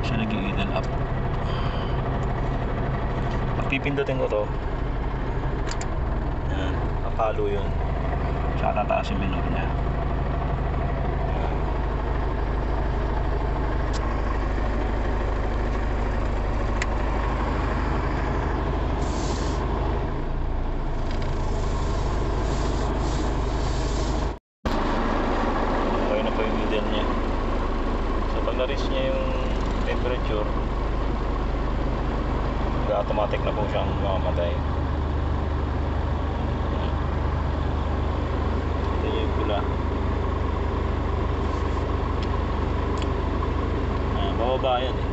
Siya nag-i-idle up. Pag pipindutin ko to, yan, papalo yun, tsaka tataas yung minor niya. Okay na po yung middle niya. So pag na-reach niya yung temperature, automatic na po siyang mamamatay. Ito yung pula. Bababa yan eh.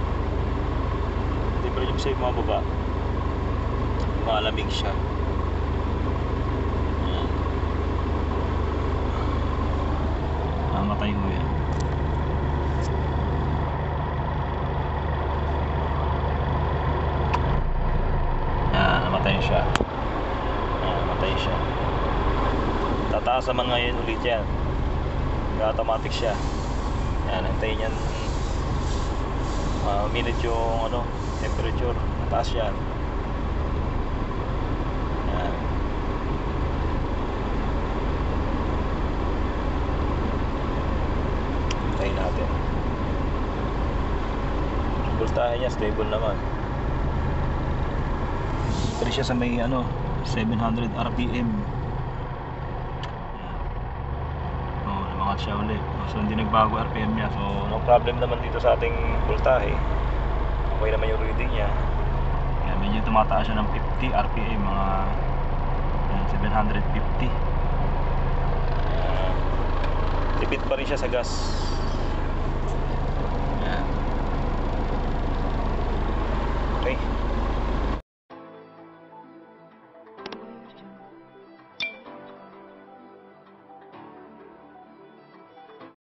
Temperature safe mababa, malamig siya. Mamatay mo yan. Namatay siya. Namatay siya. Tataas naman ngayon ulit yan. Automatic siya. Yan, antayin yan minute yung temperature. Tataas yan. Yan. Antayin natin. Voltahe niya stable naman. Pero siya sa may 700 RPM. Lumangat siya ulit. So hindi nagbago RPM niya. So no problem naman dito sa ating voltahe. Okay naman yung reading niya. Kaya medyo tumataas siya ng 50 RPM, mga 750. Tipid pa rin siya sa gas.